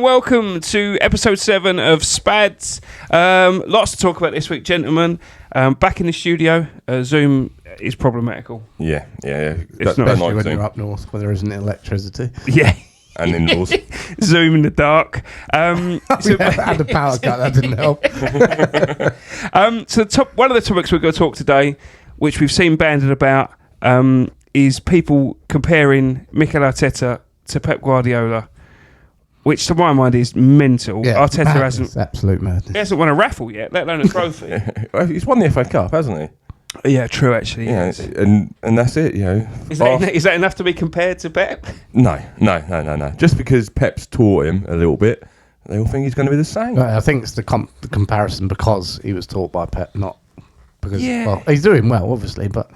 welcome to episode 7 of SPADS. Lots to talk about this week, gentlemen. Back in the studio, Zoom is problematical. Yeah. It's not Especially when you're up north where there isn't electricity. Yeah. And indoors. Zoom in the dark. And the power cut, that didn't help. So one of the topics we're going to talk today, which we've seen banded about, is people comparing Mikel Arteta to Pep Guardiola, which to my mind is mental. Yeah, Arteta madness, absolute madness. He hasn't won a raffle yet, let alone a trophy. Well, he's won the FA Cup, hasn't he? Yeah, true, actually. Yeah, and that's it, you know. Is that enough to be compared to Pep? No. Just because Pep's taught him a little bit, they all think he's going to be the same. I think it's the comparison because he was taught by Pep, not because... Yeah. Well, he's doing well, obviously, but...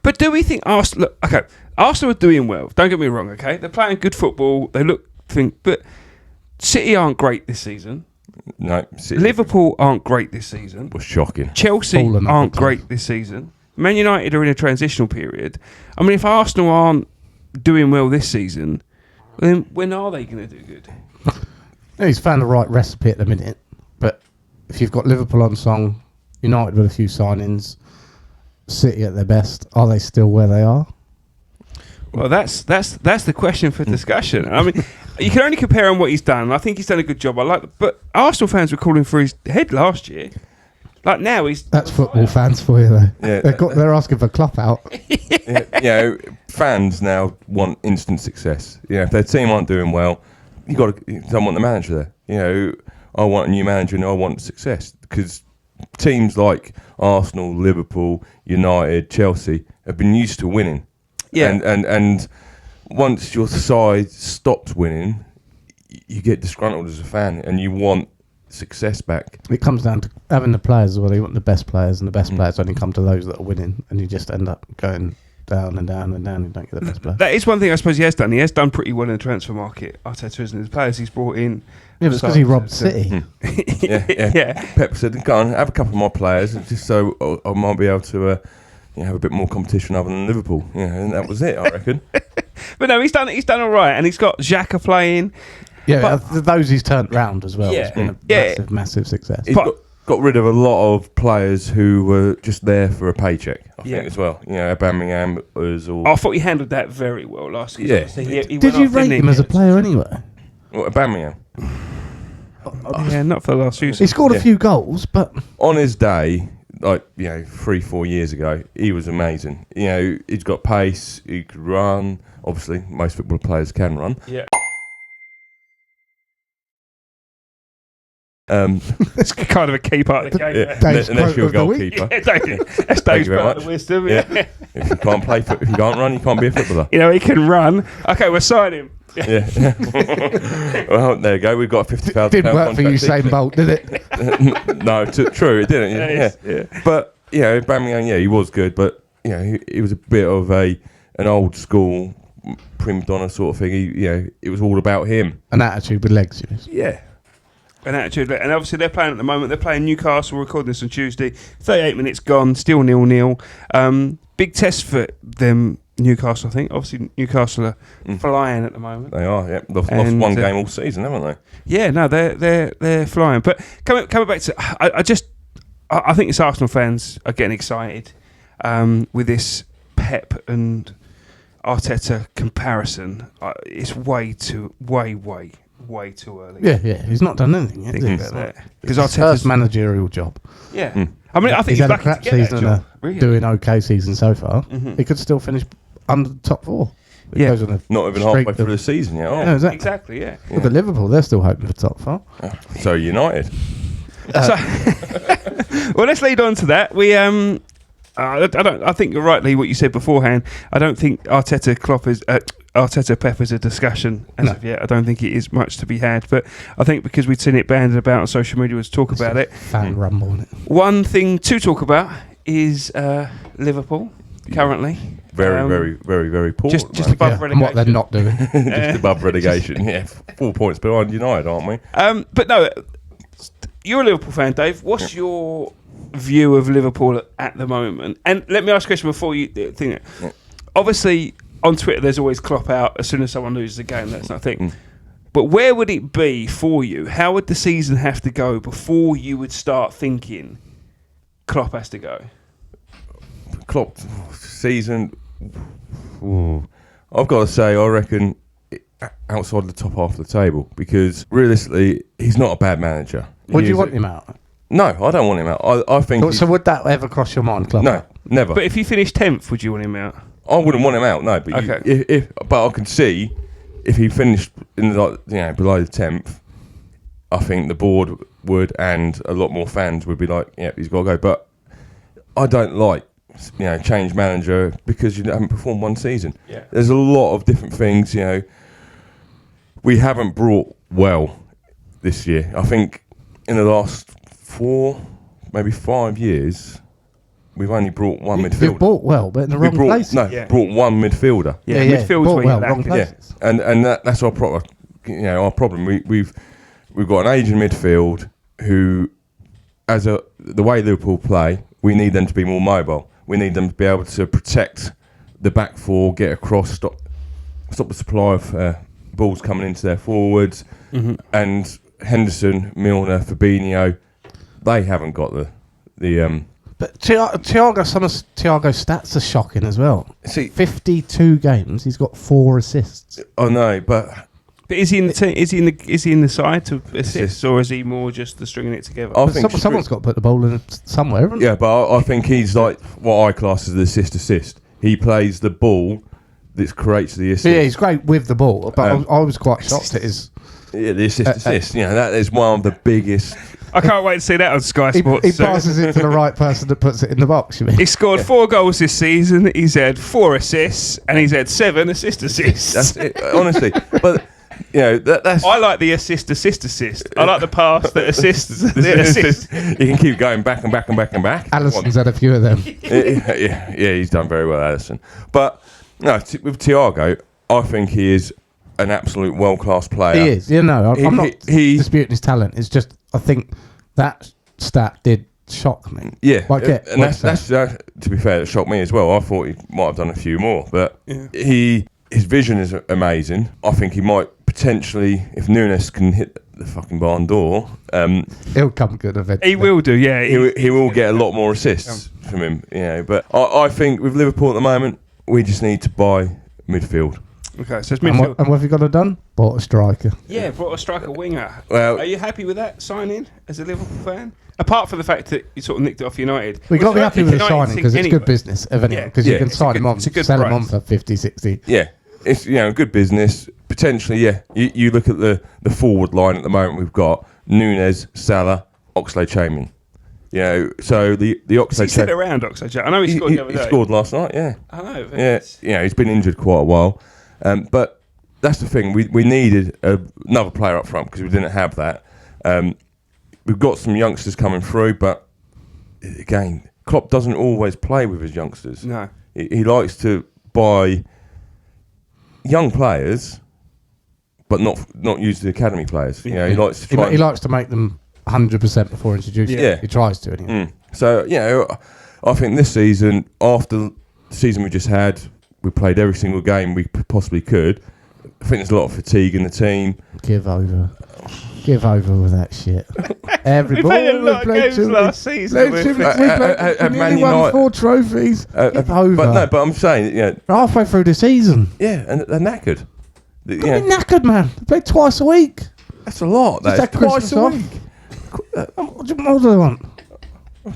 But do we think Arsenal... Look, okay, Arsenal are doing well. Don't get me wrong, okay? They're playing good football. They but City aren't great this season. No. Liverpool aren't great this season. Was shocking. Chelsea aren't great this season. Man United are in a transitional period. I mean, if Arsenal aren't doing well this season, then when are they going to do good? He's found the right recipe at the minute, but if you've got Liverpool on song, United with a few signings, City at their best, are they still where they are? Well, that's the question for discussion. I mean, you can only compare on what he's done. I think he's done a good job. But Arsenal fans were calling for his head last year. Like now he's... That's football fans for you, though. Yeah. They're asking for Klopp out. Fans now want instant success. You know, if their team aren't doing well, you don't want the manager there. You know, I want a new manager and I want success because teams like Arsenal, Liverpool, United, Chelsea have been used to winning. Yeah. And once your side stops winning, you get disgruntled as a fan and you want success back. It comes down to having the players as well. You want the best players, and the best players only come to those that are winning, and you just end up going down and down and down. You don't get the best players. That is one thing I suppose he has done. He has done pretty well in the transfer market, Arteta, isn't it? The players he's brought in. Yeah, but it's because he robbed City. Yeah. Pep said, go on, have a couple more players, just so I might be able to have a bit more competition other than Liverpool. Yeah, and that was it, I reckon. But no, he's done all right, and he's got Xhaka playing. Yeah, those he's turned round as well. Yeah. It's been a massive success. He's got rid of a lot of players who were just there for a paycheck, I think, as well. You know, Aubameyang was all... I thought he handled that very well last season. Yeah. So he Did you rate him as a player anyway? Well, Aubameyang. Yeah, not for the last few He seasons. scored a few goals, but... On his day, 3-4 years ago, he was amazing. You know, he's got pace, he could run. Obviously, most football players can run. Yeah. It's kind of a key part of the game. Dave's unless you're a quote of the goalkeeper. That's Dave's very part much. of wisdom. Yeah. If you can't if you can't run, you can't be a footballer. You know, he can run. Okay, we'll sign him. Yeah. Well, there you go. We've got a £50,000 didn't work for contract Usain Bolt, did it? No, true, it didn't. Yeah. But Aubameyang, he was good, but he was a bit of an old school prima donna sort of thing. It was all about him. An attitude with legs, Yeah. An attitude, and obviously they're playing at the moment. They're playing Newcastle. We're recording this on Tuesday. 38 minutes gone, still 0-0. Big test for them, Newcastle. I think. Obviously, Newcastle are flying at the moment. They are. Yeah, they've lost one game all season, haven't they? Yeah, no, they're flying. But coming back to, I think it's Arsenal fans are getting excited with this Pep and Arteta comparison. It's way too early. Yeah. He's not done anything yet. Think about that. Because His first managerial job. Yeah. I mean, I think he's had a crap season, really. doing okay season so far. He could still finish under the top 4. Yeah. Not even halfway through the season yet. Yeah, exactly. Yeah. But the Liverpool, they're still hoping for top 4. So United. Well, let's lead on to that. We I think you're rightly what you said beforehand. I don't think Arteta Pep is a discussion as of yet. I don't think it is much to be had. But I think because we'd seen it banded about on social media, to talk about it. Fan rumble on it. One thing to talk about is Liverpool currently. Very, very, very poor. Just above relegation. And what they're not doing. Just above relegation. Yeah, 4 points behind United, aren't we? But no, you're a Liverpool fan, Dave. What's your view of Liverpool at the moment? And let me ask a question before you think. Obviously, on Twitter, there's always Klopp out as soon as someone loses a game. That's not a thing. But where would it be for you? How would the season have to go before you would start thinking Klopp has to go? Klopp season. Ooh, I've got to say, I reckon outside the top half of the table, because realistically, he's not a bad manager. Would you want him out? No, I don't want him out. I think. So would that ever cross your mind, Klopp? No, never. But if you finish 10th, would you want him out? I wouldn't want him out. No, but Okay. but I can see if he finished in below the 10th, I think the board would, and a lot more fans would be like, yeah, he's got to go. But I don't like change manager because you haven't performed one season. Yeah. There's a lot of different things. We haven't brought well this year. I think in the last 4, maybe 5 years, we've only brought one midfielder. You've bought well, but in the wrong places. No, brought one midfielder. Yeah, midfield's bought where well, you're wrong lacking. places. And that's our problem. Our problem. We've got an aging midfield who, the way Liverpool play, we need them to be more mobile. We need them to be able to protect the back four, get across, stop the supply of balls coming into their forwards. Mm-hmm. And Henderson, Milner, Fabinho, they haven't got the. But Thiago's stats are shocking as well. See, 52 games, he's got 4 assists. I know, but is he in the team? Is he in the side to assist, or is he more just the stringing it together? I think someone's got to put the ball in somewhere, haven't they? Yeah, but I think he's like what I class as the assist. He plays the ball that creates the assist. Yeah, he's great with the ball, but I was quite shocked at his. Yeah, the assist. That is one of the biggest. I can't wait to see that on Sky Sports. He passes it to the right person that puts it in the box, you mean? He scored 4 goals this season. He's had 4 assists, and he's had 7 assists. That's it, honestly. But that's. I like the assist. I like the pass that assists the assist. You can keep going back and back and back and back. Alisson's had a few of them. yeah, he's done very well, Alisson. But no, with Thiago, I think he is an absolute world-class player. He is. I'm not disputing his talent. It's just I think that stat did shock me. Yeah, and that's to be fair, it shocked me as well. I thought he might have done a few more, but his vision is amazing. I think he might potentially, if Núñez can hit the fucking barn door, he'll come good eventually. He will do, yeah. He will get a lot more assists from him. But I think with Liverpool at the moment, we just need to buy midfield. Okay, so it's midfield. And what have you got to done? Bought a striker. Yeah, brought a striker winger. Well, are you happy with that signing as a Liverpool fan? Apart from the fact that you sort of nicked it off United. We've got to be happy with the signing because it's good business, because you can sign him on, sell him on for 50, 60. Yeah, it's good business. Potentially, you look at the forward line at the moment we've got Núñez, Salah, Oxlade-Chamberlain. So the Oxlade. He's still around, Oxlade. I know he scored the other day. He scored last night. Yeah. I know. Yeah. He's been injured quite a while, but that's the thing. We needed another player up front because we didn't have that. We've got some youngsters coming through, but again, Klopp doesn't always play with his youngsters. No. He likes to buy young players, but not use the academy players. He likes to he likes to make them 100% before introducing. Yeah. He tries to anyway. So I think this season, after the season we just had, we played every single game we possibly could. I think there's a lot of fatigue in the team. Give over with that shit. We played a lot of games last season. We nearly won 4 trophies. Give over. But I'm saying, halfway through the season. Yeah, and they're knackered. They're knackered, man. They play twice a week. That's a lot. That's twice a week. What do they want?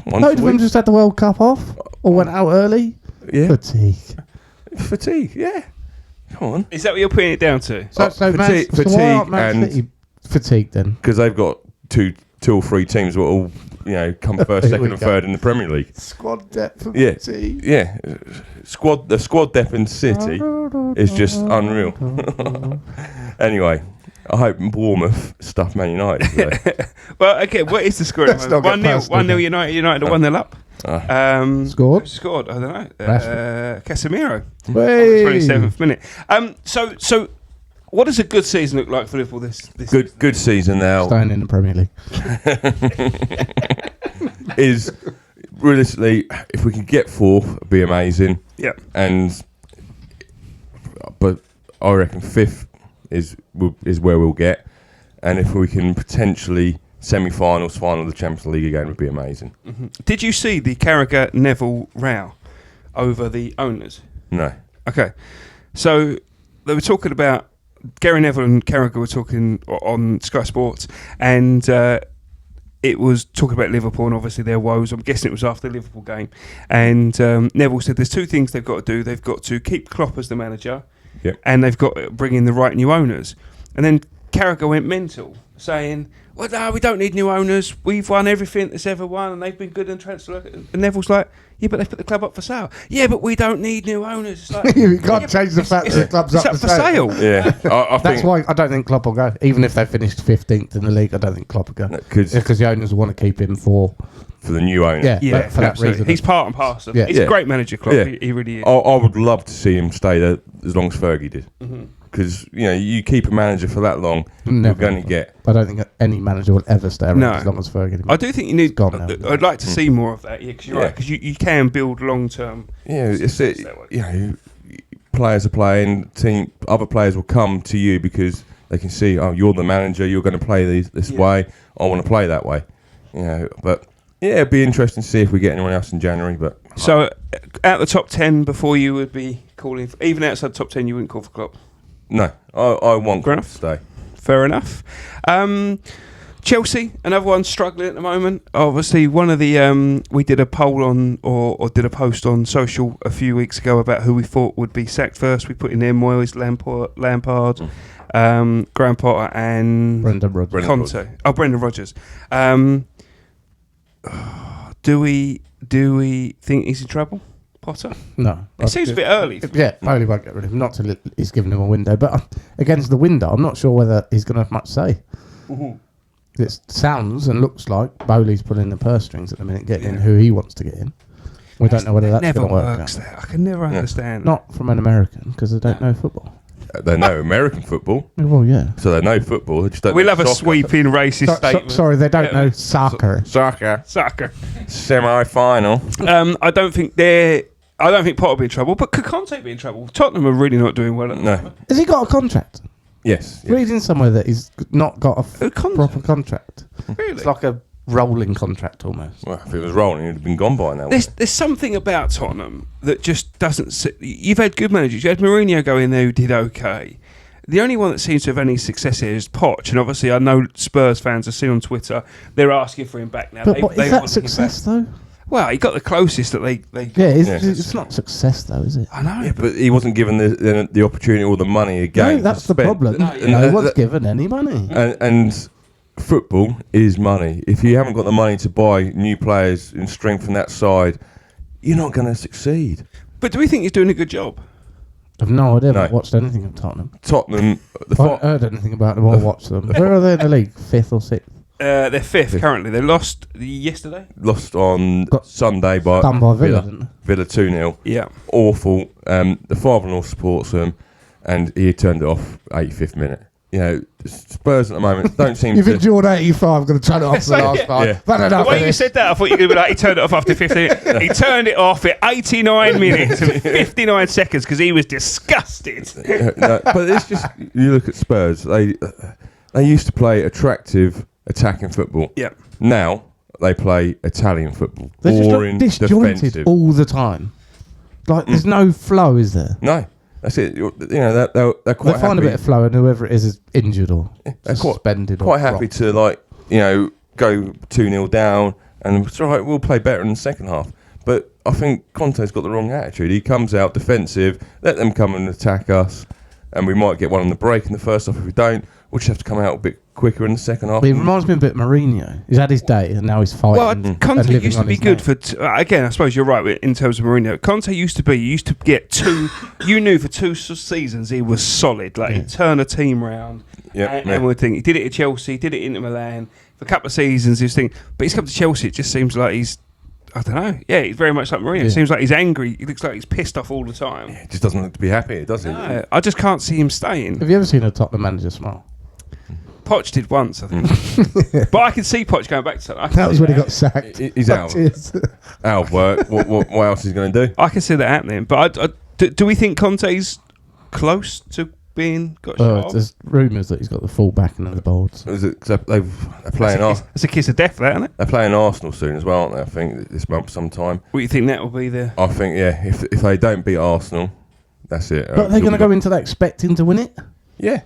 Loads of them just had the World Cup off or went out early. Yeah. Fatigue, yeah. Come on. Is that what you're putting it down to? Fatigue and fatigue then? Because they've got two or 3 teams that will all come first, second, and third in the Premier League. Squad depth for fatigue. Yeah. The squad depth in City is just unreal. Anyway. I hope Bournemouth stuff Man United. Well, okay, what is the score? 1-0 United are 1-0 up. Scored? I don't know. Casemiro. 27th minute. So what does a good season look like for Liverpool this good season now? Staying in the Premier League. Is realistically, if we could get 4th, it'd be amazing. Yeah. But I reckon 5th is where we'll get, and if we can potentially semi-finals, final of the Champions League again would be amazing. Mm-hmm. Did you see the Carragher-Neville row over the owners? No. Okay, so they were talking about Gary Neville and Carragher were talking on Sky Sports, and it was talking about Liverpool and obviously their woes. I'm guessing it was after the Liverpool game, and Neville said there's two things they've got to do. They've got to keep Klopp as the manager, and they've got to bring in the right new owners. And then Carragher went mental, saying, well, no, we don't need new owners. We've won everything that's ever won, and they've been good in transfer. And Neville's like, yeah, but they've put the club up for sale. Yeah, but we don't need new owners. It's like, you can't change the fact that the club's up for sale. Yeah, I that's think why I don't think Klopp will go. Even if they finished 15th in the league, I don't think Klopp will go. Because the owners will want to keep him for the new owner. Yeah, for that reason. He's part and parcel. Yeah. He's a great manager, Klopp. Yeah. He really is. I would love to see him stay there as long as Fergie did. Because you keep a manager for that long, you're going to get. I don't think any manager will ever stay around as long as Fergie. I do think you need. I'd like to see more of that. Yeah, because you're right. Because you can build long term. Yeah, it's it. Players are playing. Other players will come to you because they can see. Oh, you're the manager. You're going to play this way. I want to play that way. But yeah, it'd be interesting to see if we get anyone else in January. But so, out the top 10, before you would be calling, even outside the top 10, you wouldn't call for Klopp. No, I want Klopp to stay. Fair enough. Chelsea, another one struggling at the moment. Obviously, one of the we did a poll on or did a post on social a few weeks ago about who we thought would be sacked first. We put in there Moyes, Lampard, Graham Potter, and Brendan Rodgers. Conte. Brendan Rodgers. Do we think he's in trouble? Potter? No. It seems a bit early. Yeah, Foley won't get rid of him. Not till he's given him a window. But against the window, I'm not sure whether he's going to have much say. It sounds and looks like Bowley's pulling the purse strings at the minute, getting in who he wants to get in. We don't know whether that's going to work. Works there. I can never understand. Not from an American, because they don't know football. They know American football. Well, yeah. So they know football. They just don't we'll know have a sweeping racist statement. Sorry, they don't know soccer. Soccer. Semi-final. I don't think Potter will be in trouble, but could Conte be in trouble? Tottenham are really not doing well at the moment. Has he got a contract? Yes. Reading somewhere that he's not got a proper contract. Really? It's like a rolling contract almost. Well, if it was rolling, he'd have been gone by now. There's something about Tottenham that just doesn't sit. You've had good managers. You had Mourinho go in there who did okay. The only one that seems to have any success here is Poch, and obviously I know Spurs fans are seeing on Twitter they're asking for him back now. But is that success though? Well, he got the closest that they it's not success though, is it? I know. Yeah, but he wasn't given the opportunity or the money again. No, that's the problem. No one's given any money. And football is money. If you haven't got the money to buy new players and strengthen that side, you're not going to succeed. But do we think he's doing a good job? I've no idea. I've watched anything of Tottenham. Tottenham. I haven't heard anything about them or watched them. Where are they in the league? 5th or 6th? They're 5th currently. They lost yesterday. Lost on Sunday by Villa, didn't they? Villa 2-0. Yeah. Awful. The father-in-law supports them, and he turned it off 85th minute. Spurs at the moment don't seem You've to... You've endured 85, I'm going to turn it off for the last time. Yeah. The way you said that, I thought you were going to be like, he turned it off after 15. He turned it off at 89 minutes and 59 seconds because he was disgusted. But it's just, you look at Spurs, they used to play attractive attacking football. Yeah. Now they play Italian football. They're boring, just disjointed defensive. all the time. Like, there's no flow, is there? No. That's it. They're quite they find happy. a bit of flow, and whoever it is injured or they're suspended. Quite or happy dropped. to go 2-0 down, and it's all right. We'll play better in the second half. But I think Conte's got the wrong attitude. He comes out defensive, let them come and attack us, and we might get one on the break in the first half. If we don't, we'll just have to come out a bit quicker in the second half. He reminds me a bit of Mourinho. He's had his day, and now he's fighting. Well, Conte used to be good for... again, I suppose you're right in terms of Mourinho. Conte used to get 2... You knew for 2 seasons he was solid. Like, he'd turn a team round. And we'd think... He did it at Chelsea, did it in Milan. For a couple of seasons, he was thinking... But he's come to Chelsea, it just seems like he's... I don't know. Yeah, he's very much like Mourinho. It seems like he's angry. He looks like he's pissed off all the time. He just doesn't look to be happy, does he? No, I just can't see him staying. Have you ever seen a Tottenham manager smile? Poch did once, I think. But I can see Poch going back to that. That was when he got sacked. He's out of work. What else is he going to do? I can see that happening. But do we think Conte's close to being got shot off? There's rumours that he's got the full backing of the boards. They're playing It's a kiss of death, that, isn't it? They're playing Arsenal soon as well, aren't they? I think this month sometime. What do you think that will be there? I think if they don't beat Arsenal, that's it. But they're going to go into that expecting to win it? Yeah.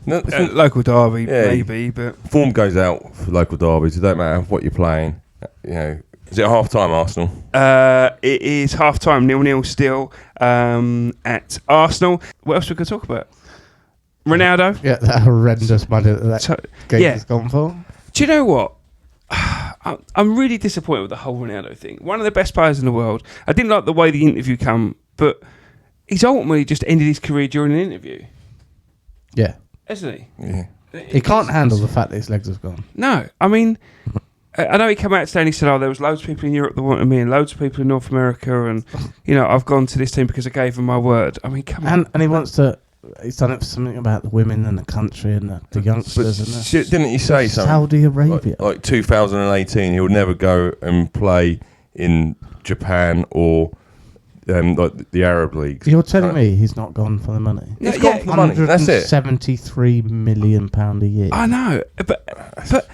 No, Local derby, maybe, but form goes out for local derbies. It don't matter what you're playing. Is it half time, Arsenal? It is half time, 0-0 still at Arsenal. What else we could talk about? Ronaldo. Yeah, that horrendous money that game has gone for. Do you know what? I'm really disappointed with the whole Ronaldo thing. One of the best players in the world. I didn't like the way the interview came, but he's ultimately just ended his career during an interview. Yeah. Isn't he? Yeah. He can't handle the fact that his legs have gone. No, I mean, I know he came out today and he said, there was loads of people in Europe that wanted me and loads of people in North America and, I've gone to this team because I gave them my word. I mean, come on. And he wants to... He's done it for something about the women and the country and the youngsters. Didn't he say something? Saudi Arabia. Like 2018, he would never go and play in Japan or like the Arab leagues. You're telling me he's not gone for the money? He's gone for the money. That's it. £173 million a year. I know, but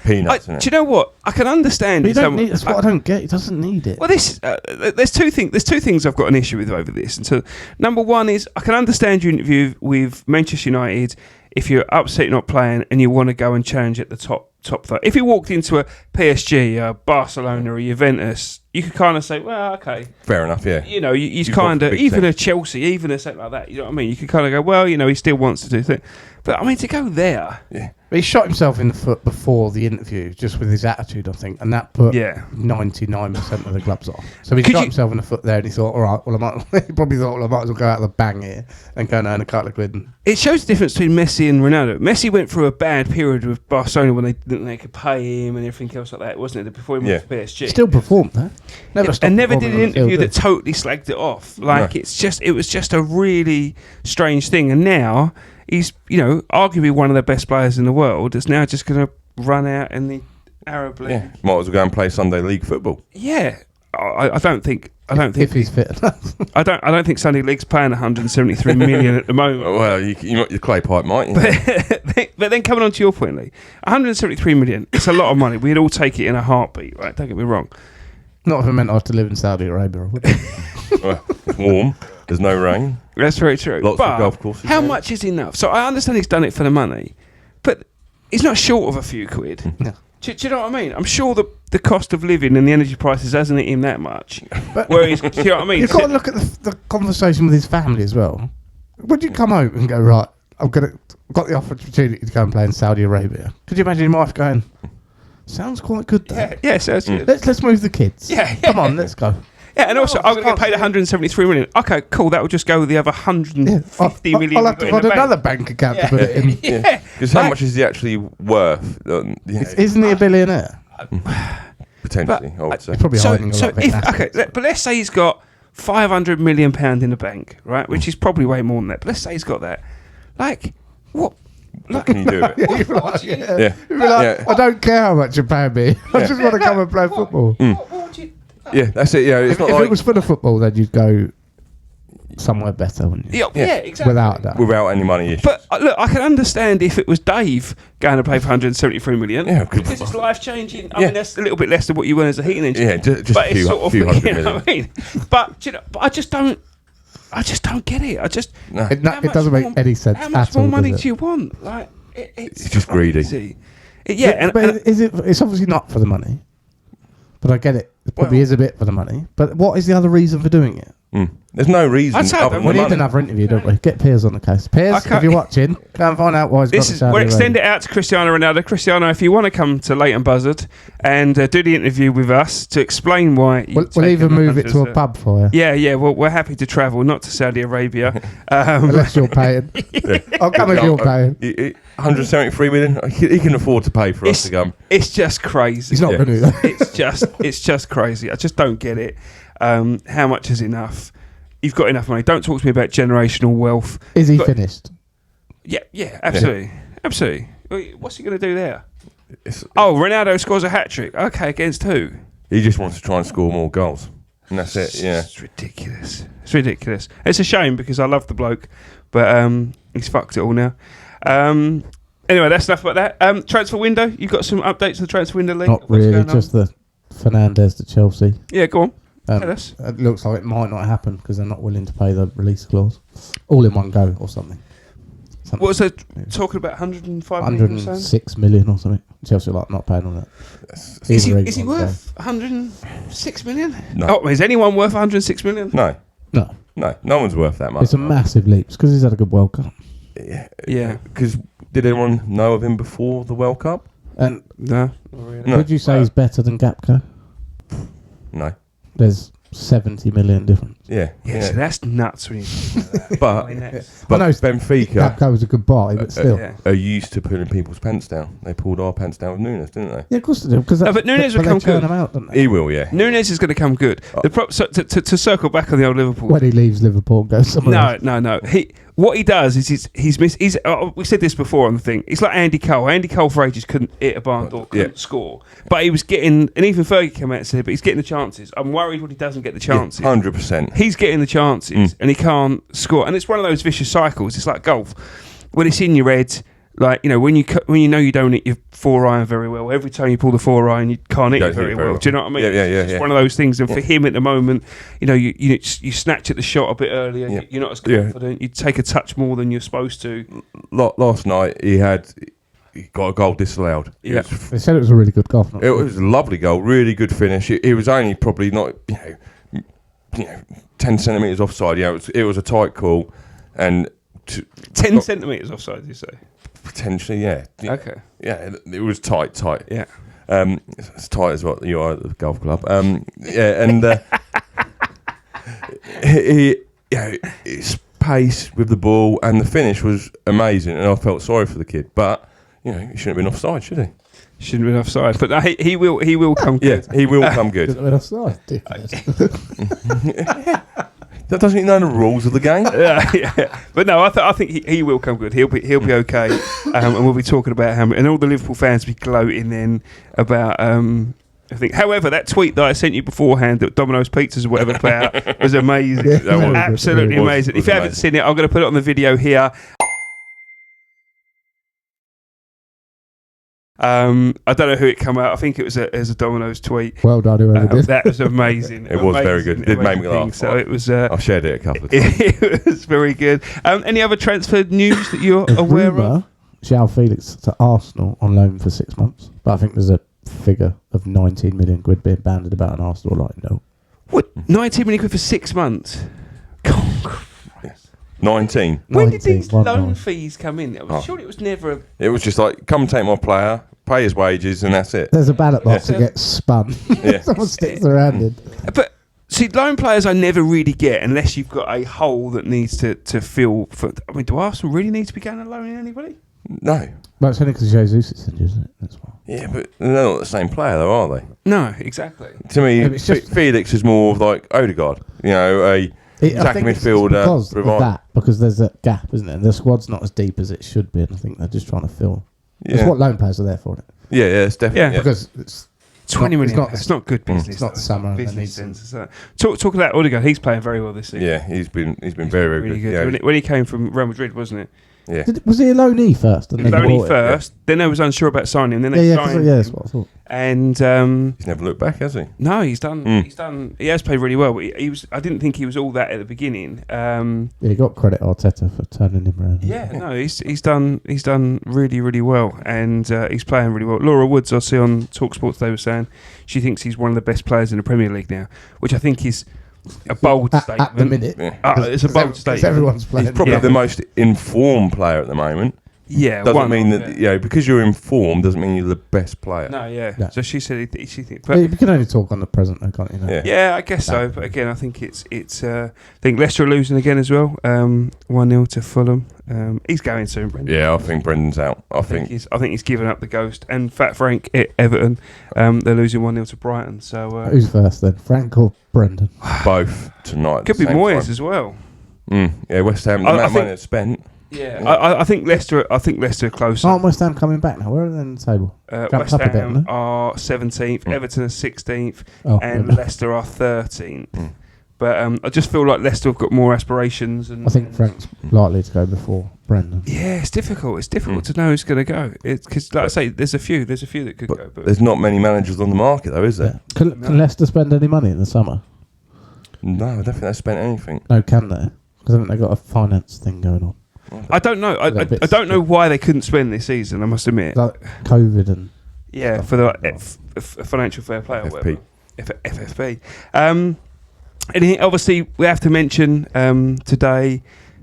peanuts. Isn't it? Do you know what? I can understand. That's what I don't get. He doesn't need it. Well, there's two things I've got an issue with over this. And so, number one is I can understand your interview with Manchester United if you're upset you're not playing and you want to go and challenge at the top third. If you walked into a PSG, Barcelona, or Juventus, you could kind of say, well, okay, fair enough, yeah. He's kind of even a Chelsea, even a something like that. You know what I mean? You could kind of go, well, he still wants to do things. But I mean, to go there, yeah. But he shot himself in the foot before the interview, just with his attitude, I think, and that put 99% of the gloves off. So he shot himself in the foot there, and he thought, all right, well, he probably thought, well, I might as well go out with a bang here and go and earn a couple of quid. It shows the difference between Messi and Ronaldo. Messi went through a bad period with Barcelona when they didn't think they could pay him and everything else like that, wasn't it? Before he moved to PSG, Still performed though. Never did an interview that totally slagged it off. Like it was just a really strange thing. And now he's, arguably one of the best players in the world. Is now just going to run out in the Arab League. Yeah, might as well go and play Sunday League football. Yeah, I don't think if he's fit enough. I don't think Sunday League's paying 173 million at the moment. Well, your clay pipe might. But then coming on to your point, Lee, 173 million. It's a lot of money. We'd all take it in a heartbeat, right? Don't get me wrong. Not if I meant I had to live in Saudi Arabia, would it? Well, it's warm. There's no rain. That's very true. Lots of golf courses. How much is enough? So I understand he's done it for the money, but he's not short of a few quid. No. Do you know what I mean? I'm sure the cost of living and the energy prices hasn't hit him that much. But do you know what I mean? You've got to look at the conversation with his family as well. Would you come home and go, right, I've got the opportunity to go and play in Saudi Arabia? Could you imagine your wife going, sounds quite good though. Yeah, sounds good. Let's move the kids. Yeah. Come on, let's go. Yeah, and also, I'm going to get paid 173 million. Okay, cool. That will just go with the other 150 million. I'll have to find another bank account to put it in. Yeah. Because how much is he actually worth? Isn't he a billionaire? Potentially, I would say. He's probably hiding a lot of it. But let's say he's got 500 million pound in the bank, right? Which is probably way more than that. But let's say he's got that. Like, what? What can you do it? I don't care how much you pay me. I just want to come and play football. Yeah, that's it. Yeah, it's if it was for the football, then you'd go somewhere better, wouldn't you? Yeah, exactly. Without that. Without any money issues. But look, I can understand if it was Dave going to pay for 173 million. Yeah, because it's life changing. I mean, that's a little bit less than what you earn as a heating engineer. Yeah, just but a few, it's sort of, few hundred million. What I mean? But I just don't get it. It doesn't make any sense. How much more money do you want? Like, it's just greedy. It's obviously not for the money. But I get it. It probably is a bit for the money. But what is the other reason for doing it? There's no reason. We need another interview, don't we? Get Piers on the case. Piers, if you're watching, go and find out why he's got to Saudi We'll extend it out to Cristiano Ronaldo. Cristiano, if you want to come to Leighton Buzzard and do the interview with us to explain why... We'll even move it to a pub for you. Yeah, well, we're happy to travel, not to Saudi Arabia. Unless you're paying. I'll come if you're paying. 173 million? He can afford to pay for us to come. It's just crazy. He's not going to do that. It's just crazy. I just don't get it. How much is enough? You've got enough money. Don't talk to me about generational wealth. Is he finished? Yeah, absolutely. Absolutely. What's he going to do there? Ronaldo scores a hat-trick. Okay, against who? He just wants to try and score more goals. And that's it, yeah. It's ridiculous. It's a shame because I love the bloke. But He's fucked it all now. Anyway, that's enough about that. Transfer window. You've got some updates to the transfer window, Lee? Not What's really, going on? just the Fernandes to Chelsea. Yeah, go on. Tell us. It looks like it might not happen because they're not willing to pay the release clause. All in one go or something. What was it talking about? 105 million or something? 106 million or something. Chelsea like not paying on that. Is he worth 106 million? No. Oh, is anyone worth 106 million? No. No. No one's worth that much. It's a massive leap because he's had a good World Cup. Yeah. Because did anyone know of him before the World Cup? And No. No. would you say he's better than Gapco? No. There's 70 million difference. Yeah. Yeah, so that's nuts when you think about that. But I mean, that's- I know Benfica Gapco was a good buy, but still. yeah. are used to pulling people's pants down. They pulled our pants down with Nunes, didn't they? Yeah, of course they do. Because No, but Nunes will they come turn good. him out, don't they? He will, yeah. Nunes is going to come good. So to circle back on the old Liverpool. When he leaves Liverpool and goes somewhere else. No. What he does is we said this before on the thing. It's like Andy Cole. Andy Cole for ages couldn't hit a barn door, couldn't score, but he was getting. And even Fergie came out and said, but he's getting the chances. I'm worried when he doesn't get the chances. 100%. He's getting the chances and he can't score. And it's one of those vicious cycles. It's like golf. When it's in your head, like, you know, when you know you don't hit your 4-iron very well, every time you pull the 4-iron, you can't hit it very well. Do you know what I mean? Yeah. It's one of those things. And for him at the moment, you know, you snatch at the shot a bit earlier. Yeah. You're not as confident. You take a touch more than you're supposed to. Last night he got a goal disallowed. Yeah. They said it was a really good golf. It was a lovely goal, really good finish. It was only probably not, 10 centimetres offside. Yeah, it was a tight call, and 10 centimetres offside, you say? potentially, yeah. Okay. Yeah, it was tight. Yeah. It's tight as what you are at the golf club. And his pace with the ball and the finish was amazing, and I felt sorry for the kid. But he shouldn't have been offside, should he? Shouldn't have been offside, but no, he will come good. Yeah, he will come good. That doesn't he know the rules of the game? Yeah. But no, I think he will come good. He'll be okay, and we'll be talking about him, and all the Liverpool fans will be gloating then about. I think. However, that tweet that I sent you beforehand that Domino's Pizzas or whatever put out was amazing. Yeah, that was Absolutely amazing. If you haven't seen it, I'm going to put it on the video here. I don't know who it came out. I think it was a Domino's tweet. Well done, whoever did. That was amazing. It was very good. It did make me laugh. So it was. I've shared it a couple of times. It was very good. Any other transfer news that you're aware of? João Felix to Arsenal on loan for 6 months, but I think there's a figure of 19 million quid being banded about an Arsenal. Like, no. What? 19 million quid for 6 months? God. 19. When did these 19, loan fees come in? Surely it was never. It was just like, come take my player, pay his wages, and that's it. There's a ballot box that gets spun. Yeah. Someone sticks their hand in. But see, loan players I never really get unless you've got a hole that needs to fill. I mean, do Arsenal really need to be going on loaning anybody? No. Well, it's only because Jesus is injured, isn't it? That's why. Yeah, but they're not the same player, though, are they? No, exactly. To me, Yeah, it's just- Felix is more of like Odegaard. A attacking midfielder. Because of that, because there's a gap, isn't it? And the squad's not as deep as it should be, and I think they're just trying to fill. Yeah. It's what loan players are there for, isn't it? Yeah, it's definitely. Yeah. Because it's 20 million. not- It's not good business. it's not though. summer and they business need sense. Talk about Odegaard. He's playing very well this season. Yeah, he's been very Really good. good. Yeah, When he came from Real Madrid, wasn't it? yeah. Was he a loanee first? And He was then only bought it? first. Then I was unsure about signing him. Then they signed that's him. what I thought. And He's never looked back, has he? no, he's done. Mm. He's done. He has played really well. But he was. I didn't think he was all that at the beginning. Yeah, he got credit Arteta for turning him around. Yeah, no, he's done really, really well, and he's playing really well. Laura Woods, I see on TalkSport today, was saying she thinks he's one of the best players in the Premier League now, which I think is a bold statement. At the minute. Yeah. It's a bold statement. Everyone's playing. He's probably the most informed player at the moment. Yeah, Doesn't one mean of, that because you're informed doesn't mean you're the best player. No, yeah. No. So she said she thinks, But but you can only talk on the present, though, can't you? Yeah. yeah, I guess so. But again, I think it's. I think Leicester are losing again as well. 1-0 to Fulham. He's going soon, Brendan. Yeah, I think Brendan's out. I I think think he's given up the ghost. And Fat Frank at Everton, they're losing 1-0 to Brighton. So Who's first then, Frank or Brendan? both tonight. at could the be same Moyes time. as well. Yeah, West Ham. The I amount of think- money it's spent. Yeah, I think Leicester. I think Leicester are closer. Aren't West Ham coming back now? Where are they in the table? Jumped West up a bit, Ham haven't they? are 17th, Everton are 16th, Oh, and yeah. Leicester are 13th. But I just feel like Leicester have got more aspirations. And I think Frank's likely to go before Brendan. Yeah, it's difficult. It's difficult to know who's going to go. Because, like I say, there's a few that could go. But there's not many managers on the market, though, is there? Yeah. Can Leicester spend any money in the summer? No, I don't think they've spent anything. No, can they? Because I think they've got a finance thing going on. I don't know. I don't know why they couldn't spend this season, I must admit. Like COVID and... Yeah, for the financial fair play or FFP. whatever. FFP. And obviously, we have to mention today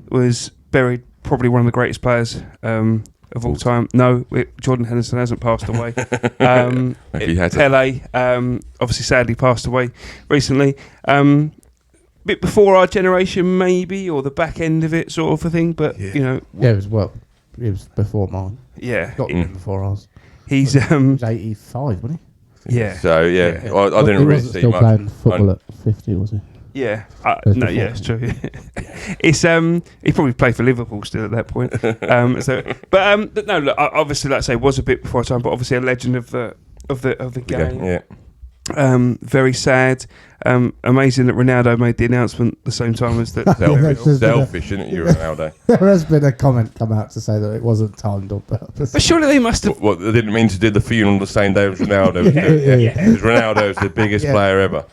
was buried probably one of the greatest players of all time. No, Jordan Henderson hasn't passed away. Pele, obviously, sadly passed away recently. Bit before our generation, maybe, or the back end of it, sort of a thing. But Yeah, it was before mine. Yeah, Got him before ours. He's He was 85, wasn't he? Yeah. So Yeah. I didn't really see still much. playing football at 50, was he? Yeah, There's no, the yeah, thought. it's true. It's he probably played for Liverpool still at that point. But no, look, obviously, like I say, was a bit before time, but obviously a legend of the game. Yeah. Very sad. Amazing that Ronaldo made the announcement the same time as that. Selfish, isn't it, you, Ronaldo? There has been a comment come out to say that it wasn't timed on purpose. But surely they must have. What, they didn't mean to do the funeral the same day as Ronaldo was doing it. Yeah. Because Ronaldo's the biggest player ever.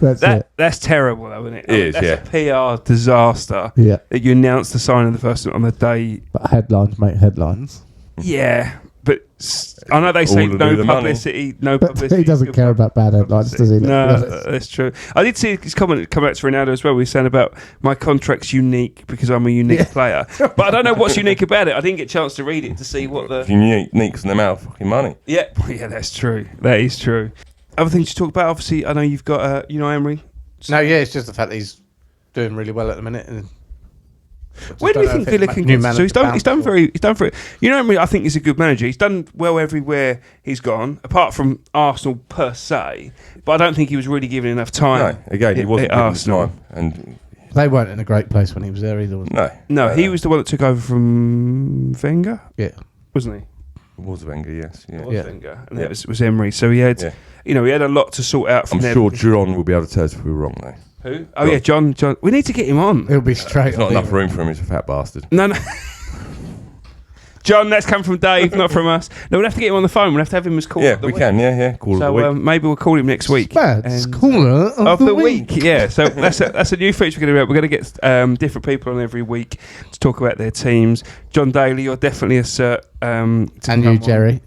That's terrible, though, isn't it? It is, that's a PR disaster. Yeah. That you announce the signing of the first on the day. But headlines make headlines. Yeah, but I know they say All to no do the money. publicity, no But publicity. he doesn't care about bad headlines, does he? No, that's true. I did see his comment come out to Ronaldo as well. We were saying about my contract's unique because I'm a unique player. But I don't know what's unique about it. I didn't get a chance to read it to see what the... Unique's in the amount of fucking money. Yeah, that's true. That is true. Other things to talk about, obviously, I know you've got, Emery. No, yeah, it's just the fact that he's doing really well at the minute. And Where do you think Villa can get to? So he's done very. Emery, I think, is a good manager. He's done well everywhere he's gone, apart from Arsenal per se. But I don't think he was really given enough time. No, again, he wasn't at given Arsenal. time. And They weren't in a great place when he was there either, was no. No, he was the one that took over from Wenger, Yeah. wasn't he? It was Wenger, yes. Yeah. It was Wenger, and it was Emery. So he had, Yeah. he had a lot to sort out from I'm there. sure John will be able to tell us if we were wrong, though. Who? Oh, yeah, John. We need to get him on. He'll be straight. There's not enough room for him, he's a fat bastard. No. John, that's come from Dave, not from us. No, we'll have to get him on the phone. We'll have to have him as caller Yeah, of the we week. can, yeah. Call of the So week. maybe we'll call him next week. SPADS And- caller of the week. Yeah, so that's a new feature we're going to do. We're going to get different people on every week to talk about their teams. John Daly, you're definitely a cert. And you, Jerry.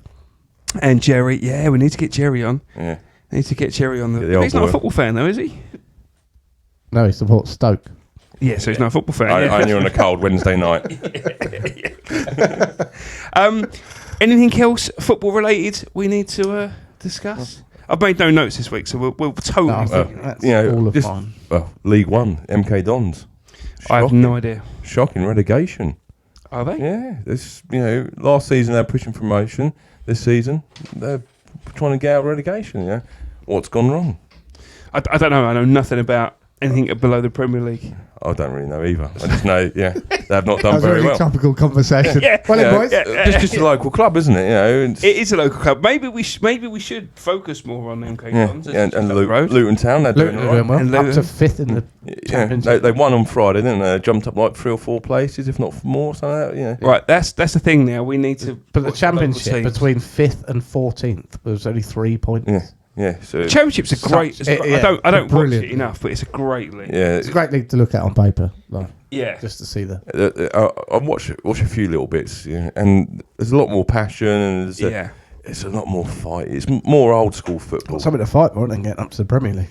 And Jerry. Yeah, we need to get Jerry on. Yeah. Need to get Jerry on. Get the old He's not a boy. football fan, though, is he? No, he supports Stoke. Yeah, so he's not a football fan. I knew on a cold Wednesday night. Anything else football related we need to discuss? I've made no notes this week, so we'll totally. No, I think that's you know, all of just- mine. Well, League One, MK Dons. I have no idea. Shocking relegation. Are they? Yeah, this last season they're pushing promotion. This season they're trying to get out of relegation. Yeah, what's gone wrong? I don't know. I know nothing about anything below the Premier League. I don't really know either. I just know, they have not That done was a very really well. topical conversation. Yeah. Well, Yeah. boys. It's just a local club, isn't it? It is a local club. Maybe we should focus more on MK Dons. and Luton Town, they're Luton doing are all doing right. well. And Up to Luton. 5th in the Yeah, Championship. they won on Friday, didn't they? They jumped up like 3 or 4 places, if not more. Something like that. Right, that's the thing now. We need to. But the watch Championship local teams. between 5th and 14th was only 3 points. Yeah. So The Championship's a great. Yeah, I don't watch brilliant. it enough, but it's a great league. yeah, It's a great league to look at on paper, like, Yeah. just to see the. I watch a few little bits, and there's a lot more passion, and it's a lot more fight. It's more old school football. Something to fight for, and getting up to the Premier League.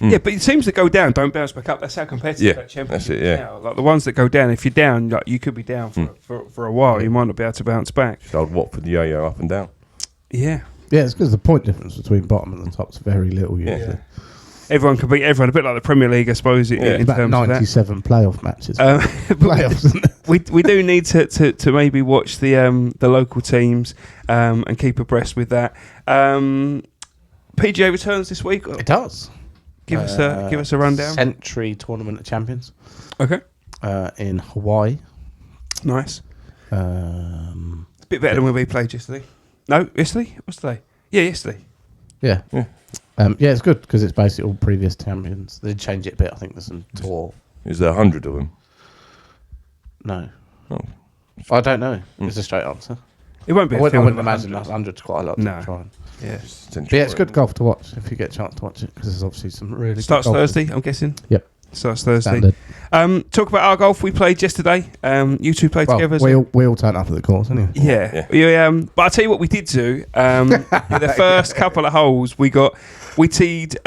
Yeah, but it seems to go down, don't bounce back up. That's how competitive that Championship that's it, is yeah. now. Like the ones that go down, if you're down, like you could be down for a while. You might not be able to bounce back. Just old Watford yo-yo up and down. Yeah. Yeah, it's because the point difference between bottom and the top's very little usually. Yeah. Everyone can beat everyone, a bit like the Premier League, I suppose, in About terms of that. 97 playoff matches. But Playoffs, isn't it? we do need to maybe watch the local teams and keep abreast with that. PGA returns this week. It does. Give us a rundown. Century Tournament of Champions Okay, in Hawaii. nice. Yeah, It's a bit better than when we played yesterday. No, yesterday. What's today? Yeah, yesterday. Yeah, it's good because it's basically all previous champions. They change it a bit. I think there's some tour. Is there 100 of them? No. Oh. I don't know. It's a straight answer. It won't be. I wouldn't imagine 100's quite a lot. No. To try and. Yeah. But yeah, it's good golf to watch if you get a chance to watch it because there's obviously some really. Starts good golfers. Thursday, I'm guessing. Yep. Starts Thursday. Standard. Talk about our golf. We played yesterday. You two played together. We all turned up at the course, anyway. Yeah. But I'll tell you what we did do. The first couple of holes, we teed.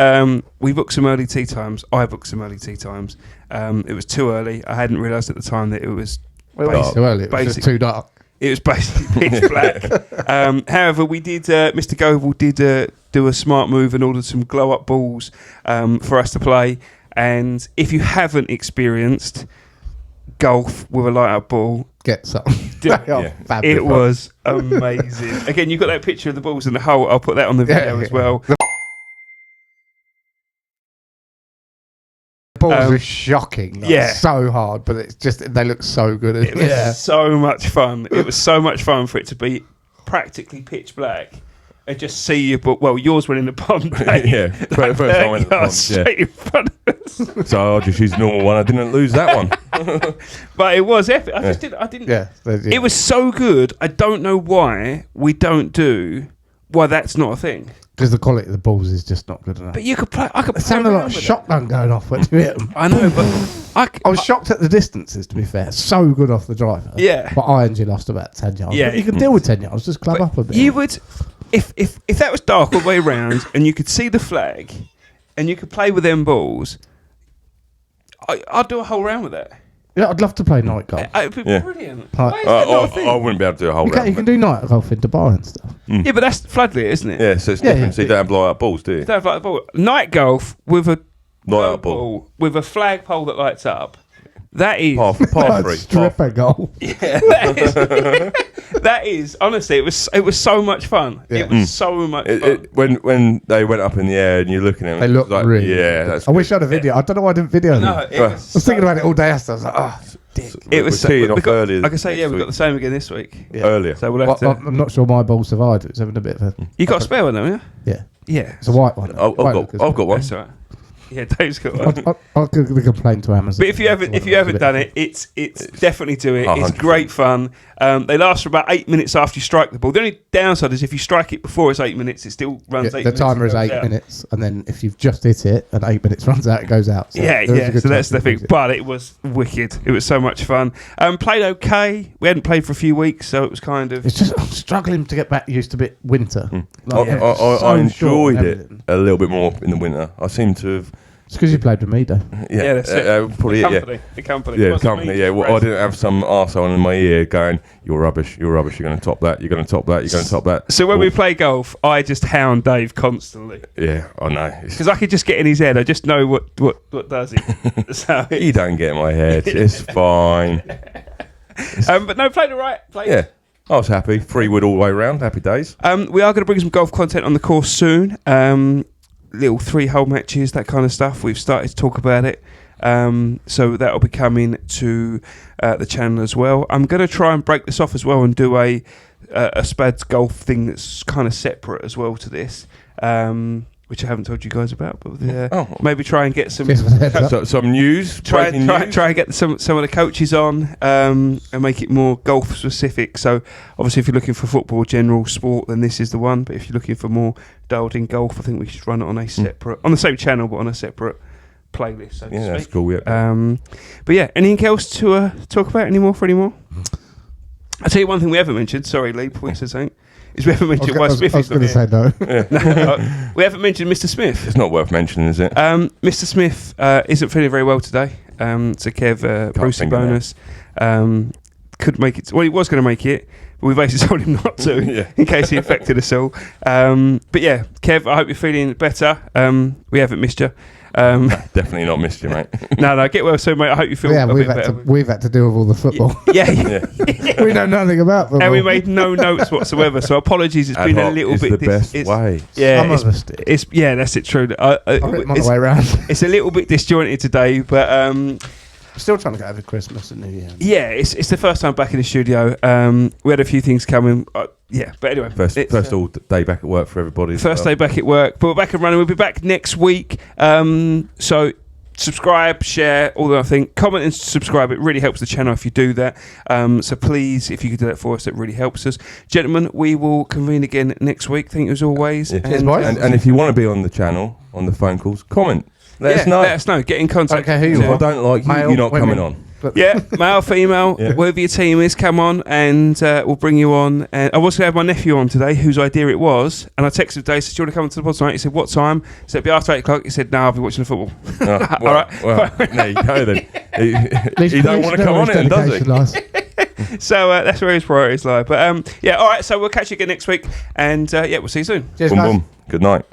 We booked some early tee times. I booked some early tee times. It was too early. I hadn't realised at the time that it was. Too early. It was just too dark. It was basically pitch black. However, we did. Mr. Goble did do a smart move and ordered some glow up balls for us to play. And if you haven't experienced golf with a light up ball, get some. It was amazing. Again, you've got that picture of the balls in the hole. I'll put that on the video as well. Balls are shocking. So hard, but it's just they look so good. It was so much fun. It was so much fun for it to be practically pitch black and just see your ball. Well, yours went in the pond. Yeah, first time went in the pond. Straight in front of us. So I'll just use the normal one. I didn't lose that one. But it was epic. I didn't. Yeah, it was so good. I don't know why we don't do. Why that's not a thing. Because the quality of the balls is just not good enough. But you could play. I could. It sounded like a shotgun going off when you hit them. I know, but I was shocked at the distances. To be fair, so good off the driver. Yeah. But irons you lost about 10 yards. Yeah. But you could deal with 10 yards. Just club up a bit. You would, if that was dark all the way around and you could see the flag, and you could play with them balls, I'd do a whole round with that. Yeah, I'd love to play night golf. It'd be brilliant. Why is that not a thing? I wouldn't be able to do a whole round. You can do night golf in Dubai and stuff. Yeah, but that's floodlit, isn't it? Yeah, so it's different. So you don't have blow out balls, do you? Don't have like the ball. Night golf with a Light out ball with a flagpole that lights up. That is par three. Stripper golf. Yeah, that is honestly, it was so much fun. Yeah. It was so much fun. When they went up in the air and you're looking at them, They look like, really. Yeah, that's. I wish I had a video. I don't know why I didn't video them. No, I was thinking about it all day after. I was like, oh. It was teeing off earlier. Like I say, we got the same again this week. Yeah. Earlier. So we'll have to. I'm not sure my ball survived. It was having a bit of a. You got a spare one, haven't you? Yeah. Yeah. It's a white one. I've got one. That's all right. Yeah, Dave's got one. I'll complain to Amazon. But if you haven't done it, it's definitely do it. It's 100%. great fun. They last for about 8 minutes after you strike the ball. The only downside is if you strike it before it's 8 minutes, it still runs 8 minutes. The timer is and 8 goes out. minutes, and then if you've just hit it and 8 minutes runs out, it goes out. So So that's the thing. But it was wicked. It was so much fun. Played okay. We hadn't played for a few weeks, so it was kind of. It's just I'm struggling to get back used to bit winter. I enjoyed it a little bit more in the winter. I seem to have. It's because you played with me, though. Yeah, that's it. Probably The company. Yeah, the Wasn't company. me, Yeah, well, I Brad. didn't have some arsehole in my ear going, "You're rubbish. You're rubbish. You're going to top that. You're going to top that. You're going to top that." So when we play golf, I just hound Dave constantly Yeah, I know. because I could just get in his head. I just know what does it. So You don't get in my head. It's fine. but no, played all right. Yeah, I was happy. 3 wood all the way around. Happy days. We are going to bring some golf content on the course soon. Little 3-hole matches, that kind of stuff. We've started to talk about it. So that'll be coming to the channel as well. I'm going to try and break this off as well and do a SPADS golf thing that's kind of separate as well to this, which I haven't told you guys about. But maybe try and get some So, some news. try and get some of the coaches on and make it more golf specific. So obviously if you're looking for football general sport, then this is the one, but if you're looking for more dialed in golf, I think we should run it on a separate on the same channel but on a separate playlist, so to speak. That's cool. Yeah. But yeah, anything else to talk about anymore? I'll tell you one thing we haven't mentioned, sorry Lee, before you said something, is we haven't mentioned why Smith I was is not going to here. say no. We haven't mentioned Mr. Smith. It's not worth mentioning, is it? Mr. Smith isn't feeling very well today. So Kev, Brucey bonus, could make it. Well, he was going to make it, but we basically told him not to in case he infected us all. But yeah, Kev, I hope you're feeling better. We haven't missed you. Definitely not missed you, mate. No, get well soon, mate. I hope you feel a bit better. We've had to deal with all the football. Yeah. We know nothing about football. And we made no notes whatsoever, so apologies. It's been a little bit. the best way. Yeah, Some of us did. that's it. True. I went my way around. It's a little bit disjointed today, but Still trying to get over Christmas and New Year. yeah, it's the first time back in the studio. We had a few things coming. Yeah, but anyway. First all day back at work for everybody. First day back at work, but we're back and running. We'll be back next week. So subscribe, share, all that I think. Comment and subscribe. It really helps the channel if you do that. So please, if you could do that for us, that really helps us. Gentlemen, we will convene again next week. Thank you as always. Yeah. And if you want to be on the channel, on the phone calls, comment. Let us know. Get in contact. Okay, who you If I don't like you, you're not coming on. Yeah, male, female, whatever your team is, come on, and we'll bring you on. And I was going to have my nephew on today, whose idea it was, and I texted Dave, said, do you want to come to the pod tonight? He said, what time? I said, it'll be after 8 o'clock. He said, no, I'll be watching the football. All right. Well, there you go then. He don't want to come on it, does he? So that's where his priorities lie. But all right, so we'll catch you again next week, and we'll see you soon. Cheers, boom, guys. boom. Good night.